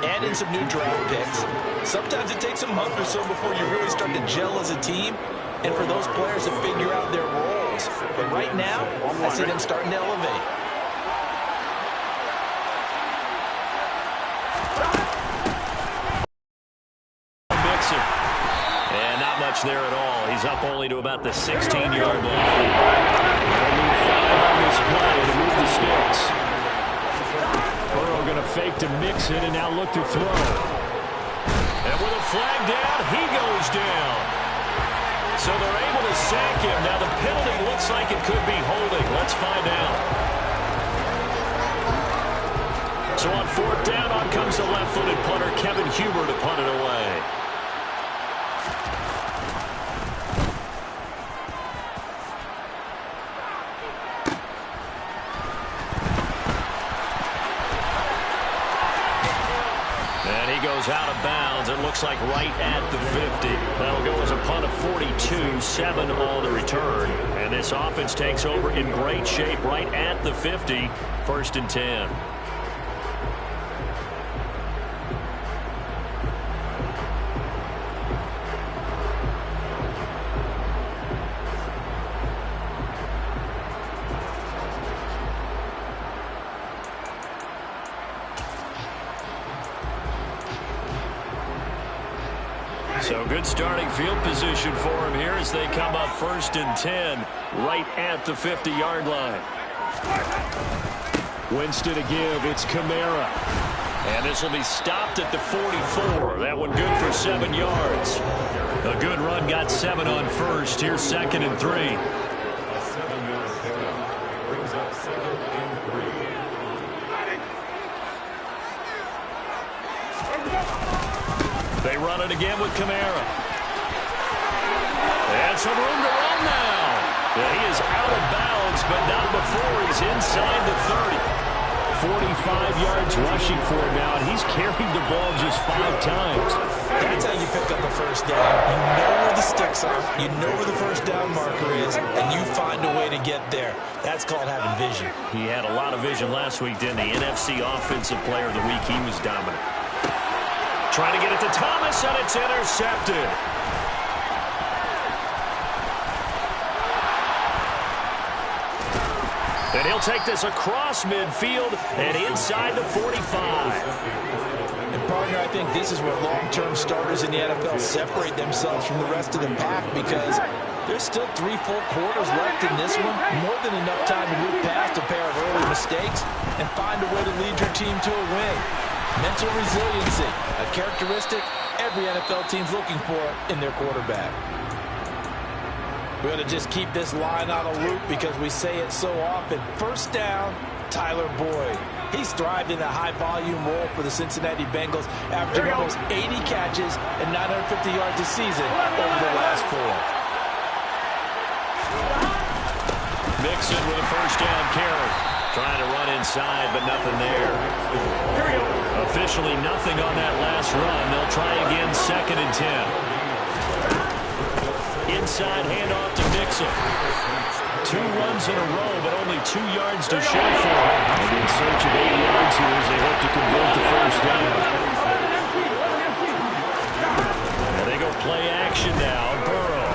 add in some new draft picks. Sometimes it takes a month or so before you really start to gel as a team and for those players to figure out their roles. But right now, I see them starting to elevate. Mixon. And not much there at all. He's up only to about the 16-yard line. They'll need 5 on this play to move the sticks. Burrow going to fake to Mixon and now look to throw. And with a flag down, he goes down. So they're able to sack him. Now the penalty looks like it could be holding. Let's find out. So on 4th down, on comes the left-footed punter, Kevin Huber, to punt it away. Goes out of bounds. It looks like right at the 50. That'll go as a punt of 42, 7 on the return. And this offense takes over in great shape right at the 50, 1st and 10. So good starting field position for him here as they come up 1st and 10 right at the 50-yard line. Winston to give. It's Kamara. And this will be stopped at the 44. That one good for 7 yards. A good run got 7 on 1st. Here's 2nd and 3. They run it again with Kamara. And some room to run now. Yeah, he is out of bounds, but not before he's inside the 30. 45 yards rushing for him now, and he's carried the ball just 5 times. That's how you pick up a 1st down. You know where the sticks are, you know where the 1st down marker is, and you find a way to get there. That's called having vision. He had a lot of vision last week, didn't he? NFC Offensive Player of the Week, he was dominant. Trying to get it to Thomas, and it's intercepted. And he'll take this across midfield and inside the 45. And, partner, I think this is where long-term starters in the NFL separate themselves from the rest of the pack because there's still 3 full quarters left in this one. More than enough time to move past a pair of early mistakes and find a way to lead your team to a win. Mental resiliency, a characteristic every NFL team's looking for in their quarterback. We ought to just keep this line on a loop because we say it so often. 1st down, Tyler Boyd. He's thrived in a high-volume role for the Cincinnati Bengals, averaging almost 80 catches and 950 yards a season over the last 4. Mixon with a 1st down carry. Trying to run inside, but nothing there. Here we go. Officially nothing on that last run. They'll try again 2nd and 10. Inside handoff to Mixon. 2 runs in a row, but only 2 yards to show for him. And in search of 8 yards here as they hope to convert the 1st down. And they go play action now. Burrow.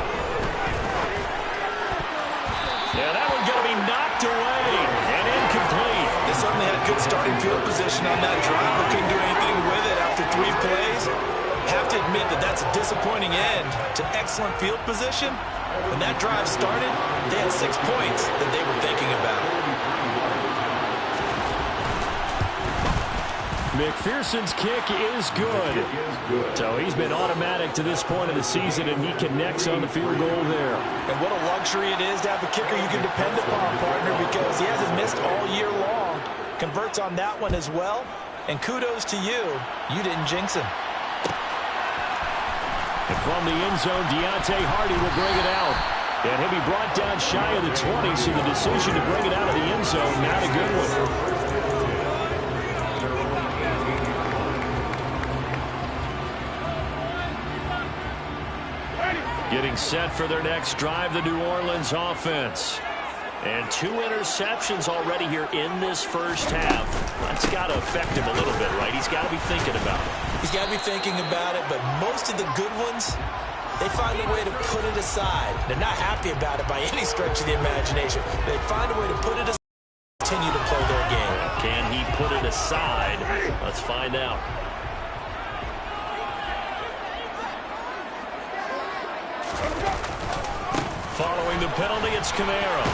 Yeah, that one's going to be knocked away and incomplete. They certainly had good starting field position on that drive, but couldn't do anything with it after 3 plays. Have to admit that that's a disappointing end to excellent field position. When that drive started, they had 6 points that they were thinking about. McPherson's kick is good. So he's been automatic to this point of the season, and he connects on the field goal there. And what a luxury it is to have a kicker you can depend upon, partner, because he hasn't missed all year long. Converts on that one as well. And kudos to you. You didn't jinx him. And from the end zone, Deontay Hardy will bring it out. And he'll be brought down shy of the 20, so the decision to bring it out of the end zone, not a good one. Getting set for their next drive, the New Orleans offense. And 2 interceptions already here in this first half. That's got to affect him a little bit, right? He's got to be thinking about it. He's got to be thinking about it, but most of the good ones, they find a way to put it aside. They're not happy about it by any stretch of the imagination. They find a way to put it aside and continue to play their game. Can he put it aside? Let's find out. Following the penalty, it's Kamara.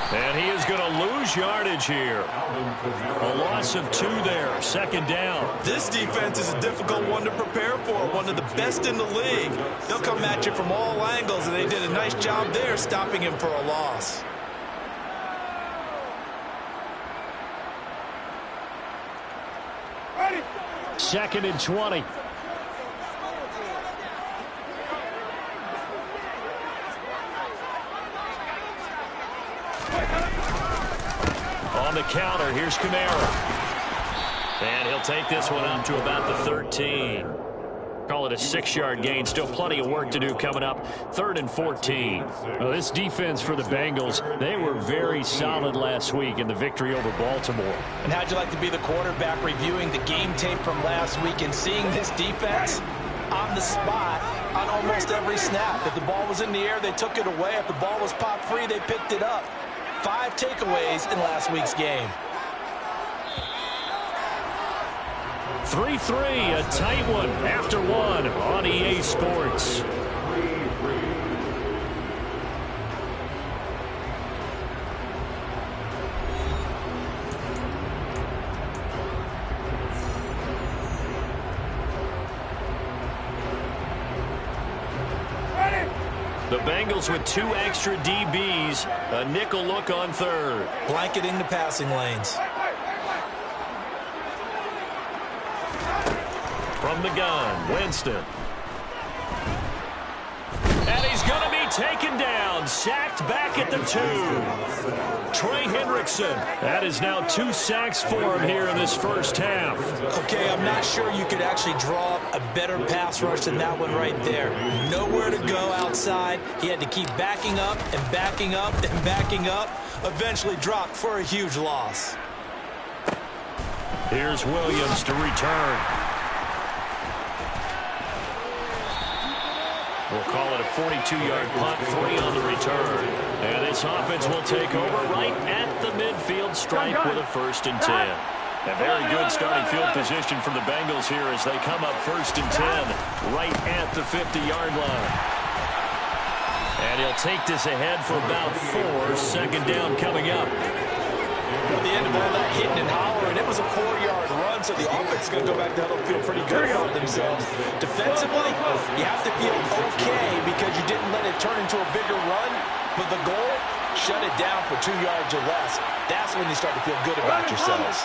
And he is going to lose yardage here. A loss of 2 there, 2nd down. This defense is a difficult one to prepare for, one of the best in the league. They'll come at you from all angles, and they did a nice job there stopping him for a loss. Ready. 2nd and 20. On the counter, here's Kamara. And he'll take this one up to about the 13. Call it a 6-yard gain. Still plenty of work to do coming up. 3rd and 14. Well, this defense for the Bengals, they were very solid last week in the victory over Baltimore. And how'd you like to be the quarterback reviewing the game tape from last week and seeing this defense on the spot on almost every snap? If the ball was in the air, they took it away. If the ball was popped free, they picked it up. 5 takeaways in last week's game. 3-3, a tight one after 1 on EA Sports. The Bengals with 2 extra DBs, a nickel look on 3rd. Blanketing the passing lanes. From the gun, Winston. And he's going to be taken down, sacked back at the 2. Trey Hendrickson. That is now 2 sacks for him here in this first half. Okay, I'm not sure you could actually draw up a better pass rush than that one right there. Nowhere to go outside. He had to keep backing up and backing up and backing up. Eventually dropped for a huge loss. Here's Williams to return. We'll call it a 42-yard punt, 3 on the return. And this offense will take over right at the midfield stripe with a 1st and 10. A very good starting field position from the Bengals here as they come up 1st and 10 right at the 50-yard line. And he'll take this ahead for about 4. 2nd down coming up. At the end of all that hitting and hollering, it was a 4-yard run, so the offense is going to go back to huddle and feel pretty good about themselves. Defensively, you have to feel okay because you didn't let it turn into a bigger run, but the goal, shut it down for 2 yards or less. That's when you start to feel good about yourselves.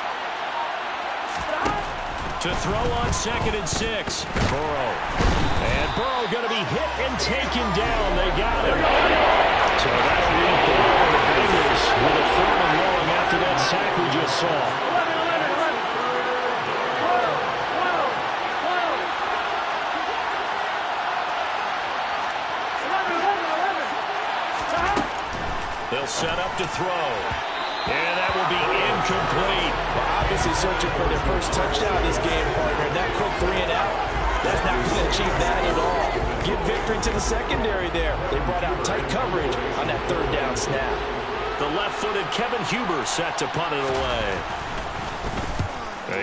To throw on 2nd and 6, Burrow. And Burrow going to be hit and taken down. They got him. So that'll leave Burrow and the Bengals with a 3rd and long after that sack we just saw. They'll set up to throw. And that will be incomplete. Well, obviously searching for their first touchdown this game, partner. That quick 3 and out, that's not going to achieve that at all. Give victory to the secondary there. They brought out tight coverage on that 3rd down snap. The left-footed Kevin Huber set to punt it away.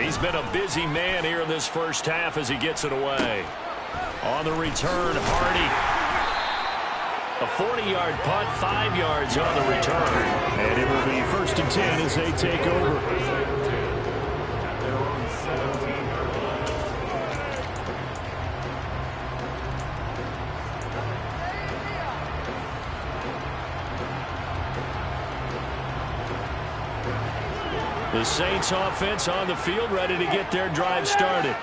He's been a busy man here in this first half as he gets it away. On the return, Hardy. A 40-yard punt, 5 yards on the return. And it will be 1st and 10 as they take over. The Saints offense on the field ready to get their drive started.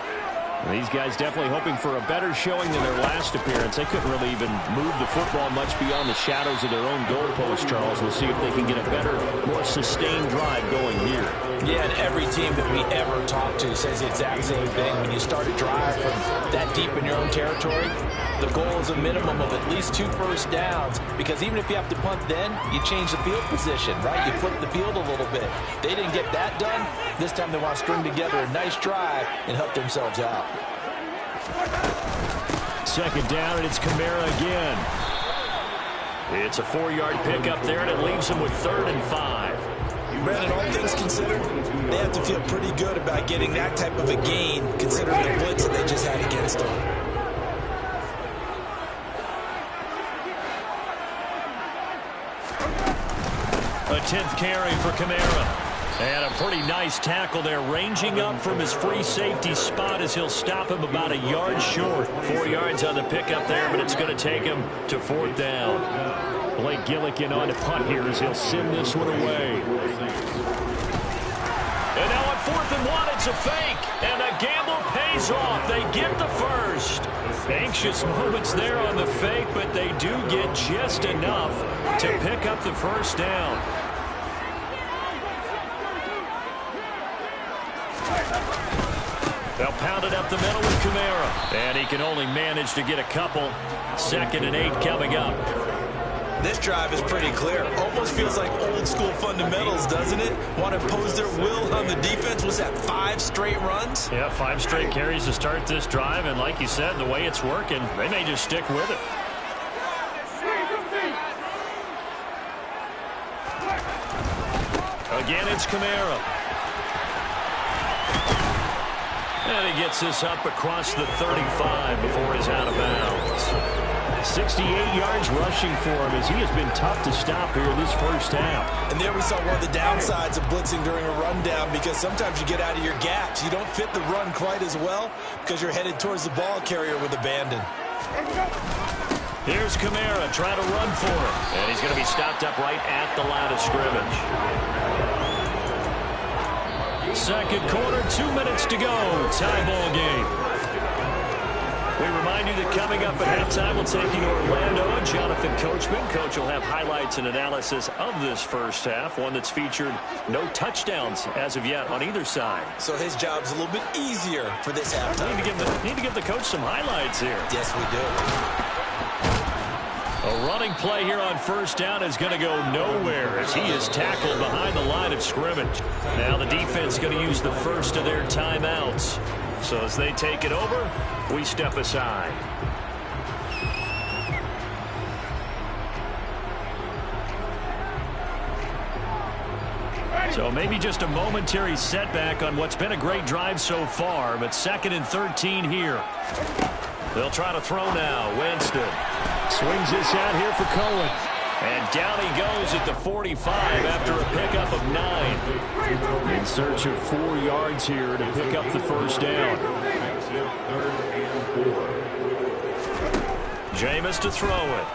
These guys definitely hoping for a better showing than their last appearance. They couldn't really even move the football much beyond the shadows of their own goalpost, Charles. We'll see if they can get a better, more sustained drive going here. Yeah, and every team that we ever talk to says the exact same thing. When you start a drive from that deep in your own territory, The goal is a minimum of at least 2 first downs, because even if you have to punt then, you change the field position, right? You flip the field a little bit. They didn't get that done. This time they want to string together a nice drive and help themselves out. Second down, and it's Kamara again. It's a 4-yard pickup there, and it leaves them with 3rd and 5. Brandon, all things considered, they have to feel pretty good about getting that type of a gain, considering the blitz that they just had against them. A 10th carry for Kamara. And a pretty nice tackle there, ranging up from his free safety spot as he'll stop him about a yard short. 4 yards on the pickup there, but it's going to take him to 4th down. Blake Gillikin on to punt here as he'll send this one away. And now on 4th and 1, it's a fake. And the gamble pays off. They get the first. Anxious moments there on the fake, but they do get just enough to pick up the first down. They'll pound it up the middle with Kamara. And he can only manage to get a couple. 2nd and 8 coming up. This drive is pretty clear. Almost feels like old school fundamentals, doesn't it? Want to impose their will on the defense. Was that 5 straight runs? Yeah, 5 straight carries to start this drive. And like you said, the way it's working, they may just stick with it. Again, it's Kamara. And he gets this up across the 35 before he's out of bounds. 68 yards rushing for him as he has been tough to stop here this first half. And there we saw one of the downsides of blitzing during a rundown, because sometimes you get out of your gaps. You don't fit the run quite as well because you're headed towards the ball carrier with abandon. Here's Kamara trying to run for him. And he's going to be stopped up right at the line of scrimmage. Second quarter, 2 minutes to go. Tie ball game. We remind you that coming up at halftime, we'll take you to Orlando and Jonathan Coachman. Coach will have highlights and analysis of this first half, one that's featured no touchdowns as of yet on either side. So his job's a little bit easier for this halftime. Need to give the coach some highlights here. Yes, we do. A running play here on first down is going to go nowhere as he is tackled behind the line of scrimmage. Now the defense is going to use the first of their timeouts. So as they take it over, we step aside. So maybe just a momentary setback on what's been a great drive so far, but 2nd and 13 here. They'll try to throw now. Winston swings this out here for Cohen. And down he goes at the 45 after a pickup of 9. In search of 4 yards here to pick up the first down. Jameis to throw it.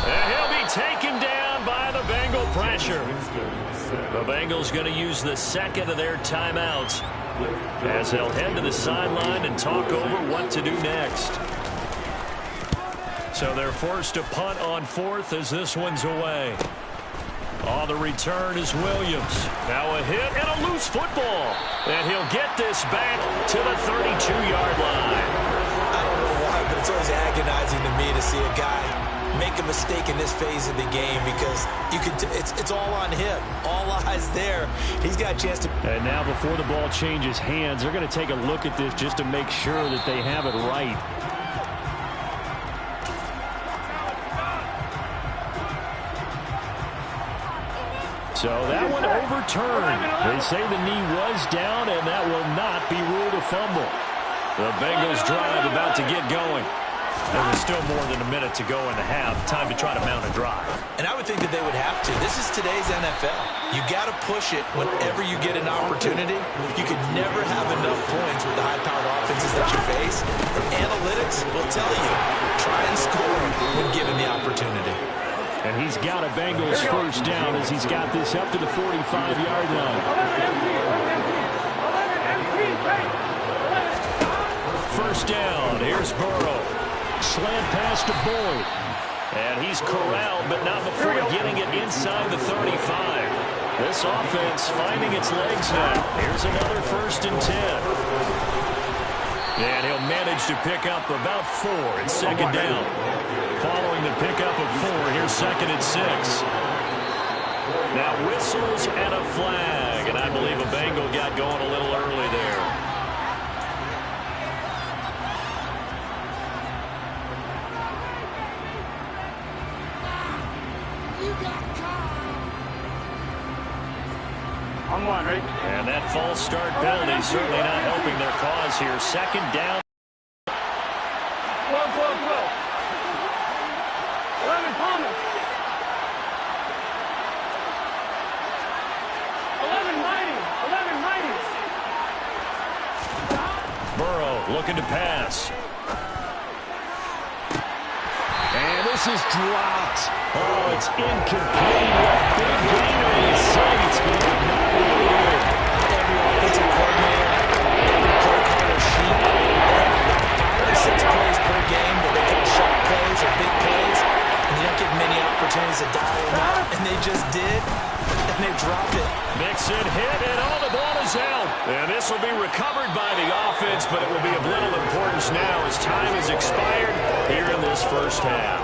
And he'll be taken down by the Bengal pressure. The Bengals going to use the 2nd of their timeouts as they'll head to the sideline and talk over what to do next. So they're forced to punt on 4th as this one's away. On the return is Williams. Now a hit and a loose football. And he'll get this back to the 32-yard line. I don't know why, but it's always agonizing to me to see a guy make a mistake in this phase of the game, because it's all on him. All eyes there. He's got a chance to. And now before the ball changes hands, they're going to take a look at this just to make sure that they have it right. So that one overturned. They say the knee was down, and that will not be ruled a fumble. The Bengals drive about to get going. There was still more than a minute to go in the half. Time to try to mount a drive. And I would think that they would have to. This is today's NFL. You got to push it whenever you get an opportunity. You could never have enough points with the high-powered offenses that you face. Analytics will tell you, try and score when given the opportunity. And he's got a Bengals first down as he's got this up to the 45-yard line. First down. Here's Burrow. Slant pass to Boyd. And he's corralled, but not before getting it inside the 35. This offense finding its legs now. Here's another 1st and 10. And he'll manage to pick up about 4 at second down. Following the pickup of 4, here's second and 6. Now whistles and a flag, and I believe a Bengal got going a little early there. On one, right? And that false start penalty certainly not helping their cause here. Second down. 12, 11, Palmer. 11, mighty. Burrow looking to pass. And this is dropped. Oh, it's incomplete. Big gainer in his sights, but he could not really do it. Every offensive coordinator, every play caller sheet, 36 plays per game, but they call shot plays or big plays, and you don't get many opportunities to dial them out, and they just did, and they dropped it. Mixon hit, and all the ball is out. And this will be recovered by the offense, but it will be of little importance now as time has expired here in this first half.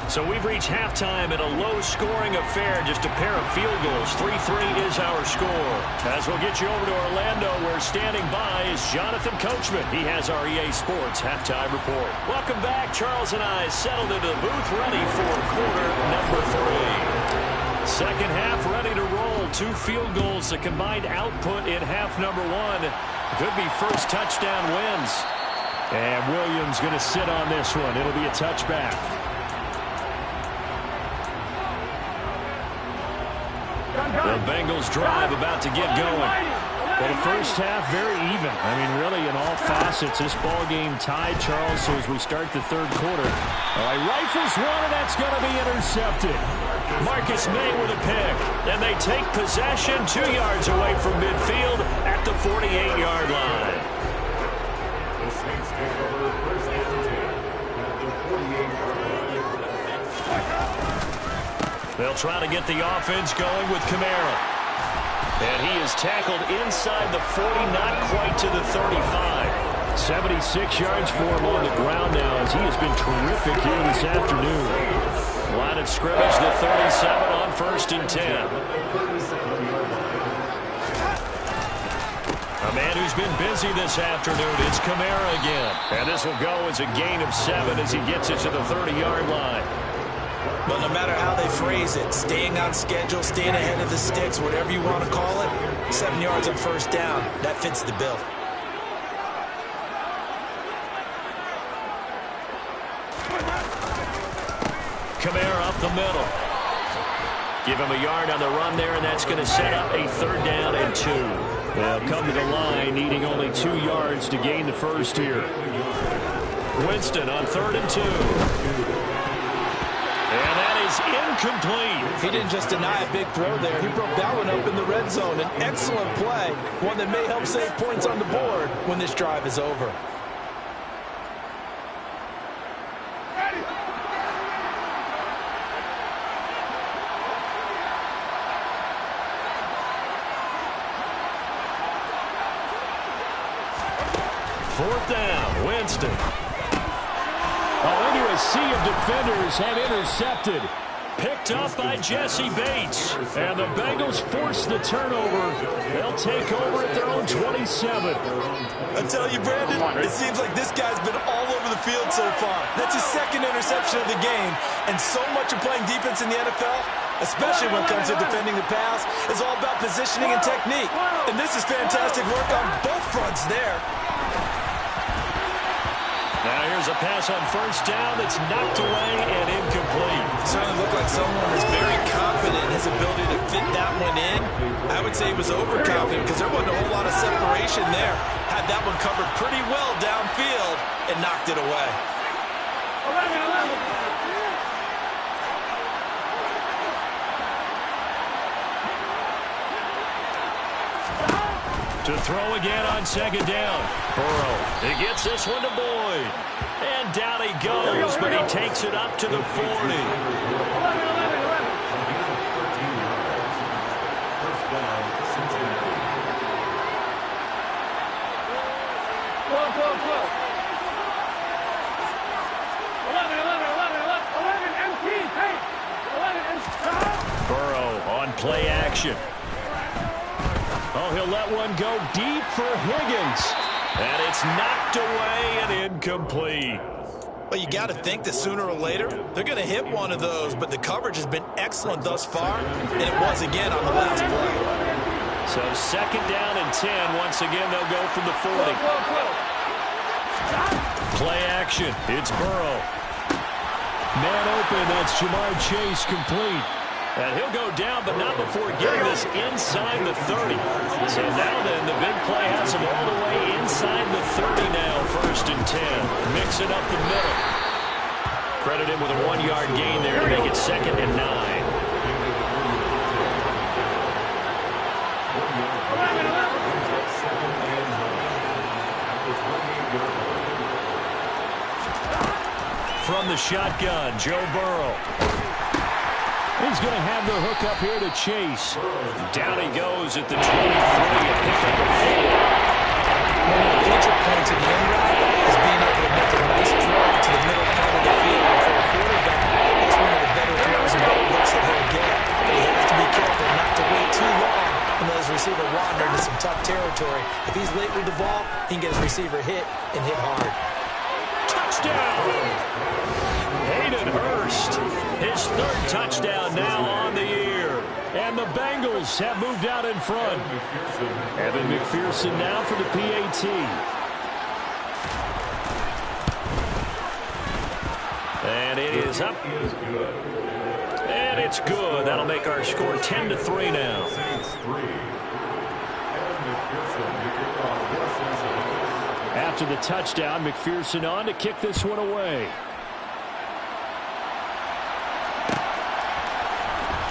So we've reached halftime in a low-scoring affair, just a pair of field goals. 3-3 is our score. As we'll get you over to Orlando, where standing by is Jonathan Coachman. He has our EA Sports halftime report. Welcome back. Charles and I settled into the booth, ready for quarter number 3. Second half ready to roll. 2 field goals, the combined output in half number 1. Could be first touchdown wins. And Williams going to sit on this one. It'll be a touchback. The Bengals drive about to get going. Well, the first half very even. I mean, really, in all facets, this ball game tied, Charles. So as we start the third quarter, all right, rifles one, and that's going to be intercepted. Marcus May with a pick. And they take possession 2 yards away from midfield at the 48-yard line. They'll try to get the offense going with Kamara. And he is tackled inside the 40, not quite to the 35. 76 yards for him on the ground now, as he has been terrific here this afternoon. Line of scrimmage, the 37 on 1st and 10. A man who's been busy this afternoon, it's Kamara again. And this will go as a gain of 7 as he gets it to the 30-yard line. But no matter how they phrase it, staying on schedule, staying ahead of the sticks, whatever you want to call it, 7 yards on first down, that fits the bill. Kamara up the middle. Give him a yard on the run there, and that's going to set up a 3rd down and 2. They'll come to the line, needing only 2 yards to gain the first here. Winston on 3rd and 2. And that is incomplete. He didn't just deny a big throw there. He broke that one up in the red zone. An excellent play, one that may help save points on the board when this drive is over. Fourth down, Winston. Into a sea of defenders have intercepted. Picked up by Jesse Bates. And the Bengals force the turnover. They'll take over at their own 27. I tell you, Brandon, it seems like this guy's been all over the field so far. That's his 2nd interception of the game. And so much of playing defense in the NFL, especially when it comes to defending the pass, is all about positioning and technique. And this is fantastic work on both fronts there. Now here's a pass on first down that's knocked away and incomplete. Certainly looked like someone was very confident in his ability to fit that one in. I would say he was overconfident because there wasn't a whole lot of separation there. Had that one covered pretty well downfield and knocked it away. 11. To throw again on 2nd down. Burrow, he gets this one to Boyd. And down he goes, but he takes it up to the 40. 11. Close. on play action. Oh, he'll let one go deep for Higgins. And it's knocked away and incomplete. Well, you got to think that sooner or later they're going to hit one of those, but the coverage has been excellent thus far, and it was again on the last play. So 2nd down and 10. Once again, they'll go from the 40. Play action. It's Burrow. Man open. That's Ja'Marr Chase complete. And he'll go down, but not before getting this inside the 30. So now then, the big play has him all the way inside the 30 now, 1st and 10. Mix it up the middle. Credit him with a 1-yard gain there to make it 2nd and 9. From the shotgun, Joe Burrow. He's going to have the hook up here to Chase. Down he goes at the 23, a pickup of 4. One of the feature points in the end route is being able to make a nice throw to the middle part of the field. And for a quarterback, that's one of the better throws and better looks that he'll get. But he has to be careful not to wait too long and let his receiver wander into some tough territory. If he's late with the ball, he can get his receiver hit and hit hard. Touchdown! Hayden Hurst, his 3rd touchdown now on the year. And the Bengals have moved out in front. Evan McPherson now for the PAT. And it is up. And it's good. That'll make our score 10-3 now. After the touchdown, McPherson on to kick this one away.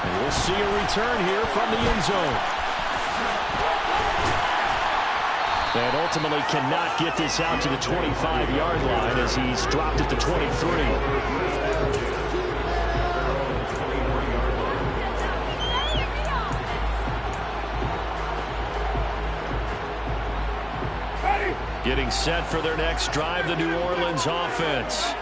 And we'll see a return here from the end zone. And ultimately cannot get this out to the 25-yard line as he's dropped at the 23. Getting set for their next drive, the New Orleans offense.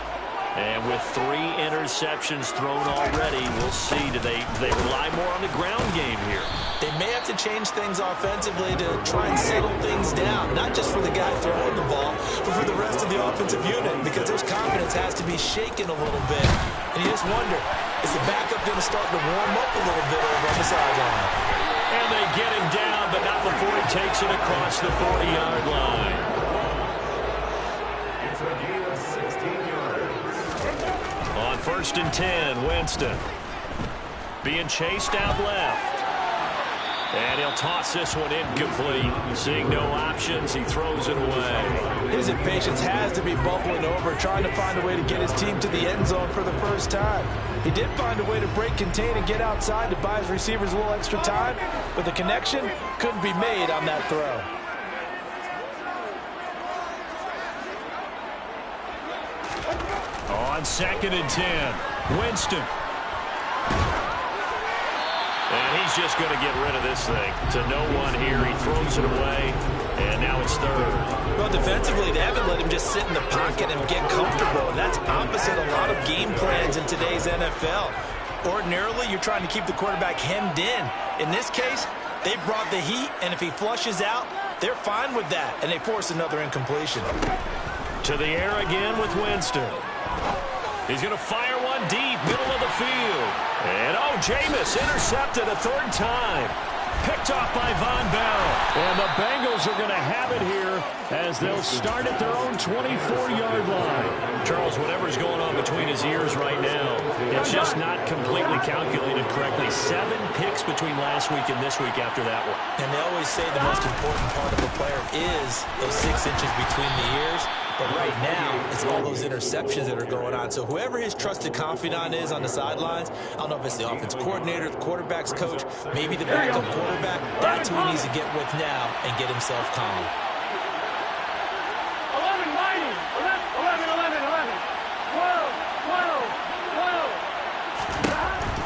And with 3 interceptions thrown already, we'll see. Do they rely more on the ground game here? They may have to change things offensively to try and settle things down, not just for the guy throwing the ball, but for the rest of the offensive unit, because their confidence has to be shaken a little bit. And you just wonder, is the backup going to start to warm up a little bit over on the sideline? And they get him down, but not before he takes it across the 40-yard line. On 1st and 10, Winston being chased out left. And he'll toss this one incomplete. Seeing no options, he throws it away. His impatience has to be bubbling over, trying to find a way to get his team to the end zone for the first time. He did find a way to break contain and get outside to buy his receivers a little extra time, but the connection couldn't be made on that throw. On 2nd and 10, Winston. And he's just going to get rid of this thing to no one here. He throws it away, and now it's 3rd. Well, defensively, they haven't let him just sit in the pocket and get comfortable, and that's opposite a lot of game plans in today's NFL. Ordinarily, you're trying to keep the quarterback hemmed in. In this case, they brought the heat, and if he flushes out, they're fine with that, and they force another incompletion. To the air again with Winston. He's going to fire one deep, middle of the field. And, oh, Jameis intercepted a 3rd time. Picked off by Von Bell. And the Bengals are going to have it here as they'll start at their own 24-yard line. Charles, whatever's going on between his ears right now, it's just not completely calculated correctly. 7 picks between last week and this week after that one. And they always say the most important part of a player is those 6 inches between the ears. But right now, it's all those interceptions that are going on. So whoever his trusted confidant is on the sidelines, I don't know if it's the offensive coordinator, the quarterback's coach, maybe the backup quarterback, that's who he needs to get with now and get himself calm. 11, 90, 11, 11, 11, 12, 12,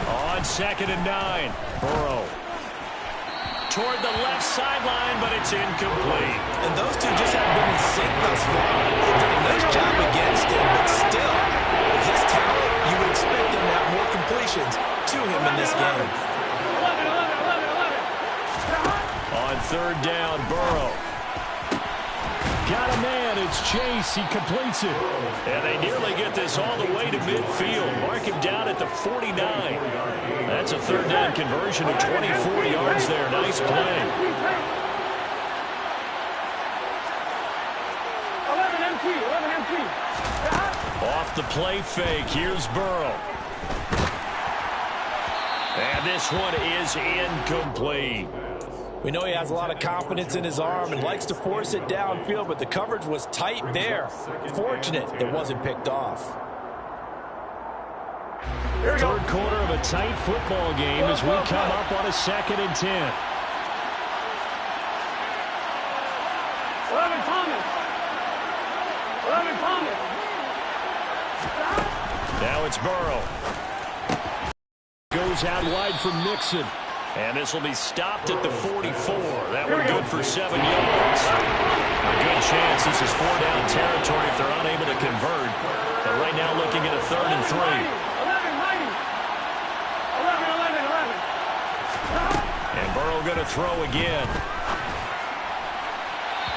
12. On 2nd and 9, Burrow. Toward the left sideline, but it's incomplete. And those two just haven't been in sync thus far. They've done a nice job against him, but still, with his talent, you would expect him to have more completions to him in this game. 11, 11. third down, Burrow. Got a man. It's Chase. He completes it. And they nearly get this all the way to midfield. Mark him down at the 49. That's a third down conversion of 24 yards there. Nice play. 11 MT. Off the play fake. Here's Burrow. And this one is incomplete. We know he has a lot of confidence in his arm and likes to force it downfield, but the coverage was tight there. Fortunate it wasn't picked off. Third quarter of a tight football game as we come up on a 2nd and 10. 11 Thomas. Now it's Burrow. Goes out wide for Mixon. And this will be stopped at the 44. That one good for 7 yards. A good chance this is 4-down territory if they're unable to convert. But right now looking at a 3rd and 3. 11. And Burrow going to throw again.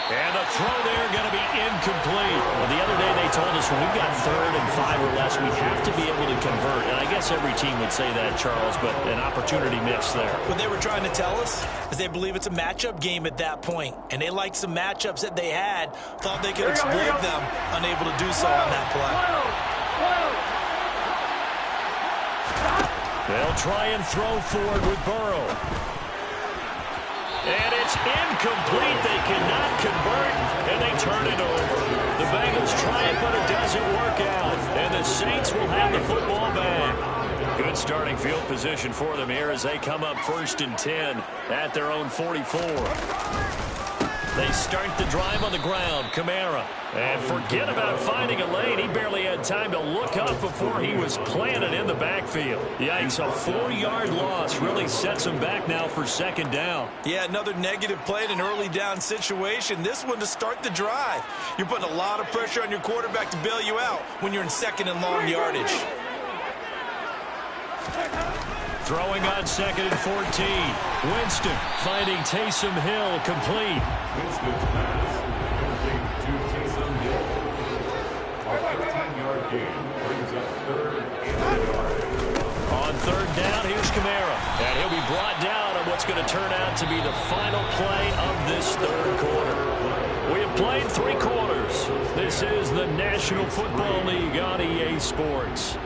And the throw there going to be incomplete. Well, the other day they told us when we've got 3rd and 5 or less, we have to be able to convert. And I guess every team would say that, Charles, but an opportunity missed there. What they were trying to tell us is they believe it's a matchup game at that point, and they liked some matchups that they had, thought they could exploit them, unable to do so on that play. They'll try and throw forward with Burrow. And it's incomplete. They cannot convert, and they turn it over. The Bengals try it, but it doesn't work out. And the Saints will have the football back. Good starting field position for them here as they come up 1st and 10 at their own 44. They start the drive on the ground. Kamara. And forget about finding a lane. He barely had time to look up before he was planted in the backfield. Yikes, a 4-yard loss really sets him back now for 2nd down. Yeah, another negative play in an early down situation. This one to start the drive. You're putting a lot of pressure on your quarterback to bail you out when you're in 2nd and long yardage. Throwing on 2nd and 14. Winston finding Taysom Hill complete. Winston's pass complete to Taysom Hill. A 10-yard gain brings up 3rd and 4. On 3rd down, here's Kamara. And he'll be brought down on what's going to turn out to be the final play of this 3rd quarter. We have played 3 quarters. This is the National Football League on EA Sports.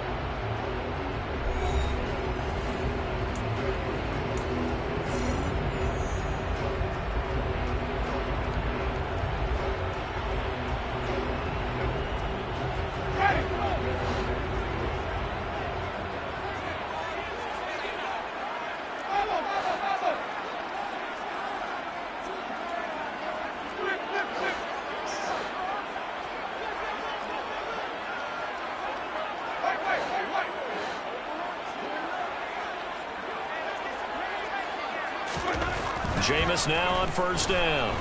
Jameis now on 1st down.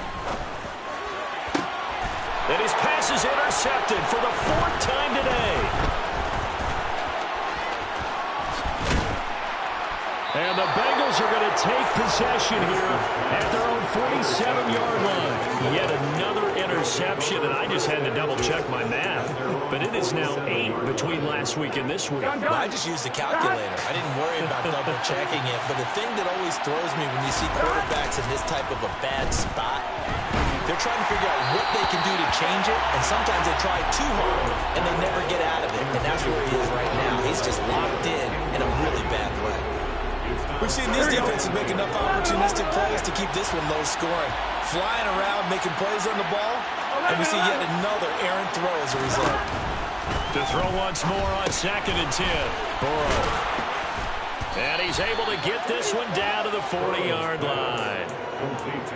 And his pass is intercepted for the 4th time today. And the Bengals are going to take possession here at their own 47-yard line. Yet another interception, and I just had to double-check my math. But it is now 8 between last week and this week. Well, I just used the calculator. I didn't worry about double-checking it. But the thing that always throws me when you see quarterbacks in this type of a bad spot, they're trying to figure out what they can do to change it, and sometimes they try too hard, and they never get out of it. And that's where he is right now. He's just locked in a really bad way. We've seen these defenses make enough opportunistic plays to keep this one low scoring. Flying around, making plays on the ball, and we see yet another errant throw as a result. To throw once more on 2nd and 10. Burrow. And he's able to get this one down to the 40-yard line.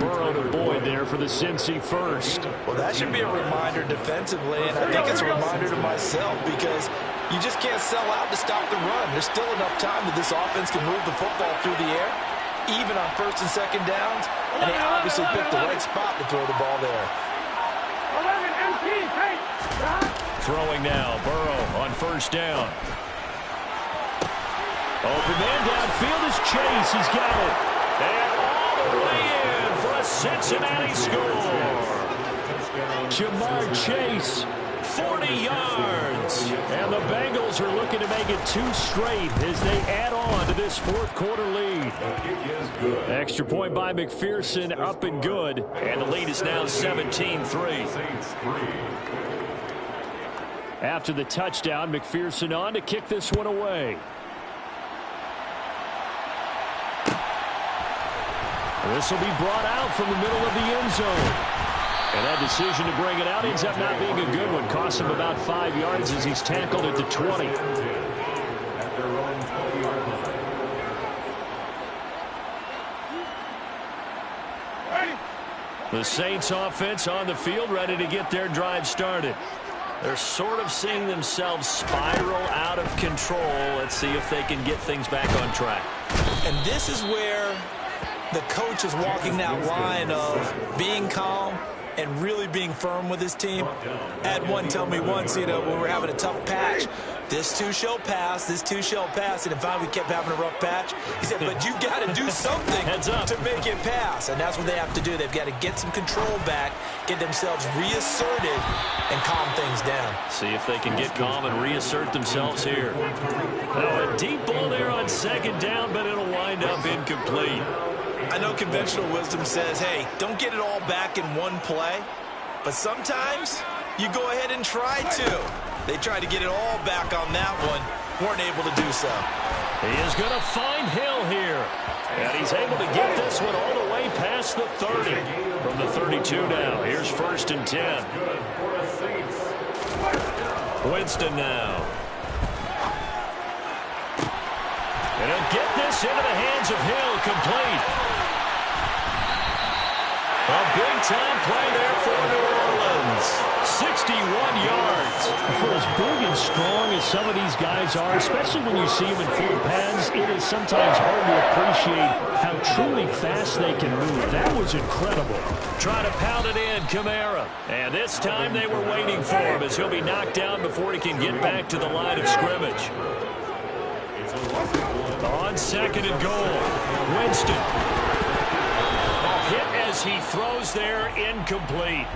Burrow to Boyd there for the Cincy first. Well, that should be a reminder defensively, and I think it's a reminder to myself because you just can't sell out to stop the run. There's still enough time that this offense can move the football through the air, even on 1st and 2nd downs, and they obviously picked the right spot to throw the ball there. 11 MT, take. Throwing now, Burrow on 1st down. Open man downfield is Chase. He's got it. And all the way in for a Cincinnati score. Jamar Chase, 40 yards. And the Bengals are looking to make it 2 straight as they add on to this fourth quarter lead. Extra point by McPherson, up and good. And the lead is now 17-3. After the touchdown, McPherson on to kick this one away. This will be brought out from the middle of the end zone. And that decision to bring it out ends up not being a good one. Cost him about 5 yards as he's tackled at the 20. The Saints offense on the field, ready to get their drive started. They're sort of seeing themselves spiral out of control. Let's see if they can get things back on track. And this is where the coach is walking that line of being calm and really being firm with his team. Ed one told me once, when we were having a tough patch, this too shall pass, this too shall pass. And finally we kept having a rough patch. He said, but you got to do something to make it pass. And that's what they have to do. They've got to get some control back, get themselves reasserted, and calm things down. See if they can get calm and reassert themselves here. Now a deep ball there on second down, but it'll wind up incomplete. I know conventional wisdom says, hey, don't get it all back in one play. But sometimes you go ahead and try to. They tried to get it all back on that one. Weren't able to do so. He is going to find Hill here. And he's able to get this one all the way past the 30. From the 32 now. Here's 1st and 10. Winston now. And he'll get this into the hands of Hill, complete. A big-time play there for New Orleans. 61 yards. For as big and strong as some of these guys are, especially when you see them in full pads, it is sometimes hard to appreciate how truly fast they can move. That was incredible. Try to pound it in, Kamara. And this time they were waiting for him as he'll be knocked down before he can get back to the line of scrimmage. On 2nd and goal, Winston. Hit as he throws there, incomplete.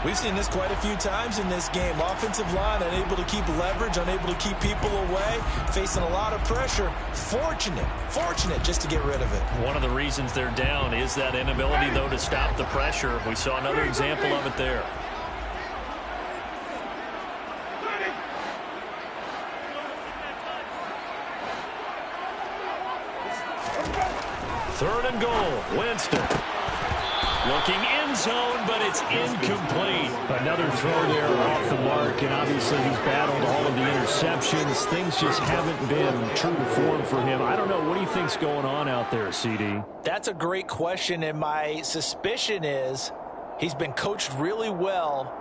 We've seen this quite a few times in this game. Offensive line unable to keep leverage, unable to keep people away, facing a lot of pressure. Fortunate just to get rid of it. One of the reasons they're down is that inability, though, to stop the pressure. We saw another example of it there. Third and goal, Winston. Looking end zone, but it's incomplete. Another throw there off the mark, and obviously he's battled all of the interceptions. Things just haven't been true to form for him. I don't know. What do you think's going on out there, CD? That's a great question, and my suspicion is he's been coached really well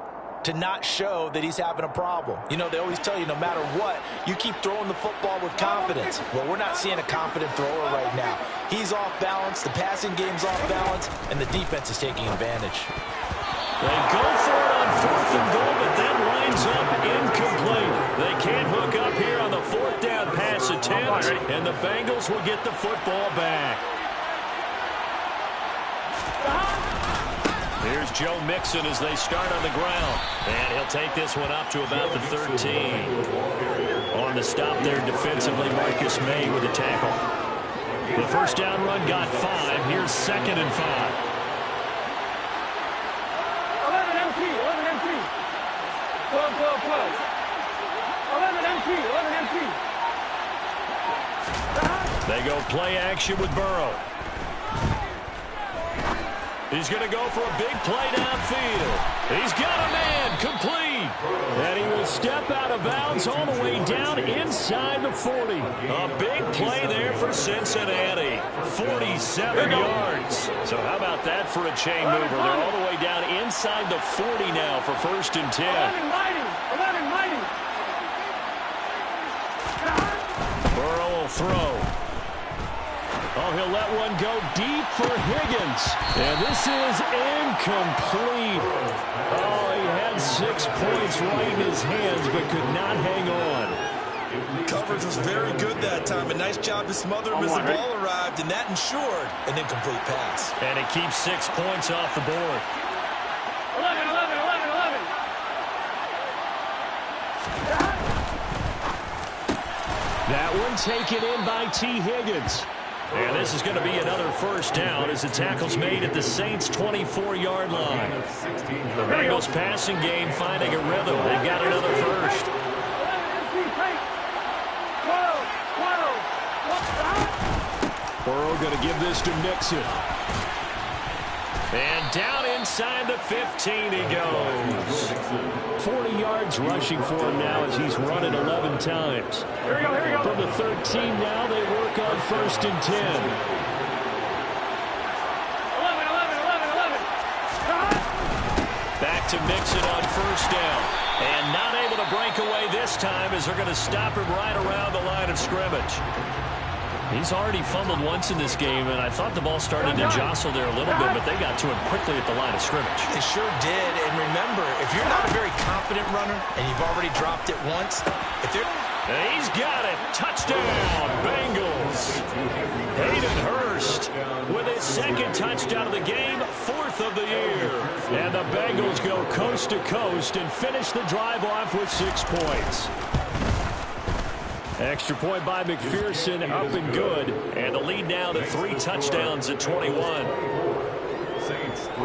to not show that he's having a problem. They always tell you no matter what, you keep throwing the football with confidence. Well, we're not seeing a confident thrower right now. He's off balance, the passing game's off balance, and the defense is taking advantage. They go for it on 4th and goal, but that winds up incomplete. They can't hook up here on the 4th down pass attempt, and the Bengals will get the football back. Here's Joe Mixon as they start on the ground. And he'll take this one up to about the 13. On the stop there defensively, Marcus May with a tackle. The first down run got 5. Here's 2nd and 5. 11 MT, 11 MT. 12, 12, 12. 11 MT, 11 MT. They go play action with Burrow. He's going to go for a big play downfield. He's got a man, complete. And he will step out of bounds all the way down inside the 40. A big play there for Cincinnati. 47 yards. So how about that for a chain mover? They're all the way down inside the 40 now for 1st and 10. 11 mighty. Burrow will throw. Oh, he'll let one go deep for Higgins. And this is incomplete. Oh, he had 6 points right in his hands, but could not hang on. Coverage was very good that time. A nice job to smother him as the ball arrived, and that ensured an incomplete pass. And it keeps 6 points off the board. 11, 11, 11, 11. That one taken in by T. Higgins. And this is going to be another first down as the tackle's made at the Saints' 24-yard line. The Bengals passing game finding a rhythm. They've got another first. 12. Burrow going to give this to Mixon. And down inside the 15 he goes. 40 yards rushing for him now as he's run it 11 times. Here we go, here we go. From the 13 now, they work on 1st and 10. 11, 11, 11, 11. Back to Mixon on first down. And not able to break away this time as they're going to stop him right around the line of scrimmage. He's already fumbled once in this game, and I thought the ball started to jostle there a little bit, but they got to him quickly at the line of scrimmage. They sure did. And remember, if you're not a very confident runner and you've already dropped it once, if they're... And he's got it. Touchdown, Bengals. Hayden Hurst with his 2nd touchdown of the game, 4th of the year. And the Bengals go coast to coast and finish the drive off with 6 points. Extra point by McPherson, up and good. And the lead now to 3 touchdowns at 21. Saints 3.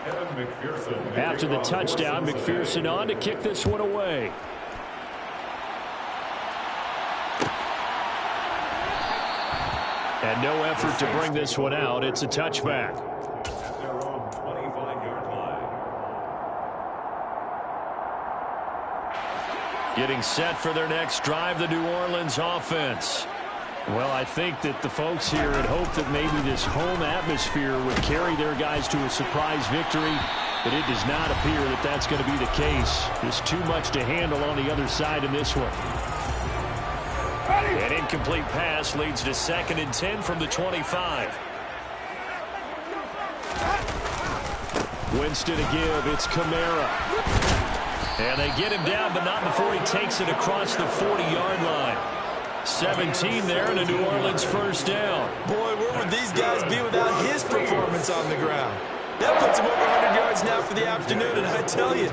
Evan McPherson. After the touchdown, McPherson on to kick this one away. And no effort to bring this one out. It's a touchback. At their own 25-yard line. Getting set for their next drive, the New Orleans offense. Well, I think that the folks here had hoped that maybe this home atmosphere would carry their guys to a surprise victory, but it does not appear that that's going to be the case. There's too much to handle on the other side in this one. An incomplete pass leads to 2nd and 10 from the 25. Winston to give. It's Kamara. And they get him down, but not before he takes it across the 40-yard line. 17 there and a New Orleans first down. Boy, where would these guys be without his performance on the ground? That puts him over 100 yards now for the afternoon, and I tell you,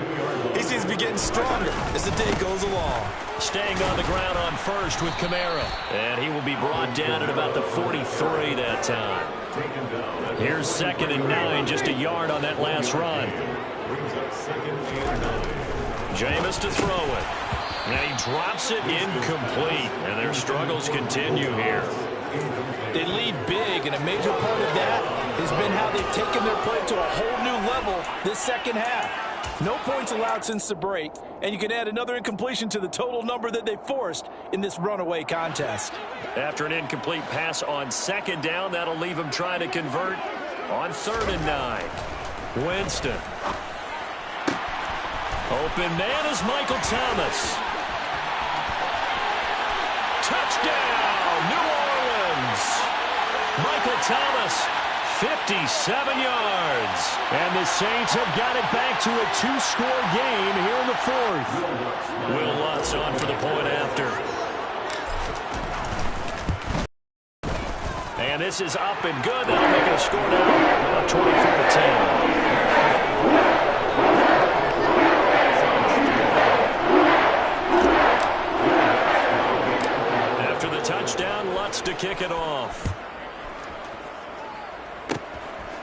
he seems to be getting stronger as the day goes along. Staying on the ground on first with Kamara. And he will be brought down at about the 43 that time. Here's 2nd and 9, just a yard on that last run. Brings up 2nd and 9. Jameis to throw it. And he drops it incomplete. And their struggles continue here. They lead big, and a major part of that has been how they've taken their play to a whole new level this second half. No points allowed since the break, and you can add another incompletion to the total number that they forced in this runaway contest. After an incomplete pass on 2nd down, that'll leave him trying to convert on 3rd and 9. Winston. Open man is Michael Thomas. Touchdown, New Orleans. Michael Thomas, 57 yards. And the Saints have got it back to a 2-score game here in the 4th. Will Lutz on for the point after. And this is up and good. That'll make it a score now of 24-10. After the touchdown, Lutz to kick it off.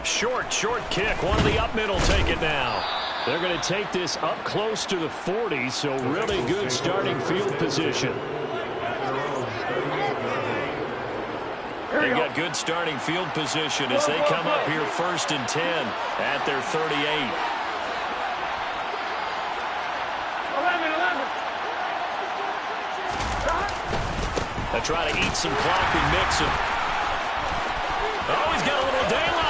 Short kick. One of the up middle take it now. They're going to take this up close to the 40, so really good starting field position. They've got good starting field position as they come up here 1st and 10 at their 38. 11. They try to eat some clock and mix it. Oh, he's got a little daylight.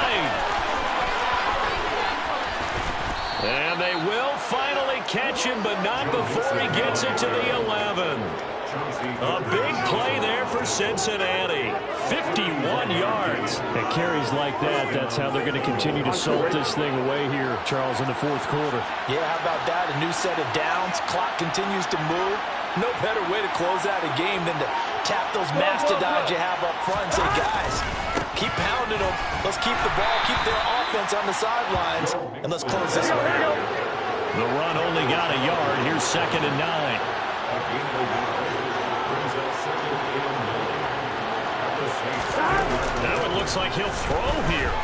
And they will finally catch him, but not before he gets it to the 11. A big play there for Cincinnati. 51 yards. At carries like that, that's how they're going to continue to salt this thing away here, Charles, in the fourth quarter. Yeah, how about that? A new set of downs. Clock continues to move. No better way to close out a game than to tap those mastodons you have up front and say, guys, keep pounding them. Let's keep the ball, keep their offense on the sidelines, and let's close this one out. The run only got a yard. Here's 2nd and 9. Now it looks like he'll throw here.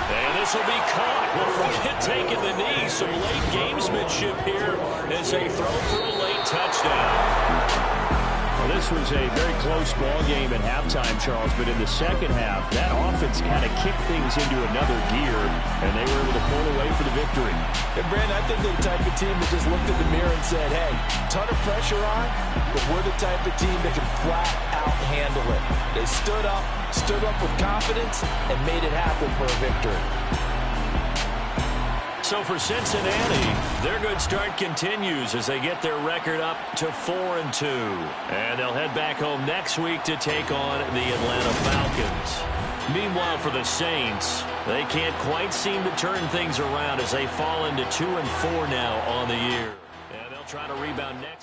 And this will be caught. Well, forget taking the knee. Some late gamesmanship here as they throw for a late touchdown. Well, this was a very close ball game at halftime, Charles, but in the second half, that offense kind of kicked things into another gear, and they were able to pull away for the victory. And, Brandon, I think they're the type of team that just looked in the mirror and said, hey, ton of pressure on, but we're the type of team that can flat out handle it. They stood up with confidence, and made it happen for a victory. So for Cincinnati, their good start continues as they get their record up to 4-2. And they'll head back home next week to take on the Atlanta Falcons. Meanwhile, for the Saints, they can't quite seem to turn things around as they fall into 2-4 now on the year. And they'll try to rebound next week.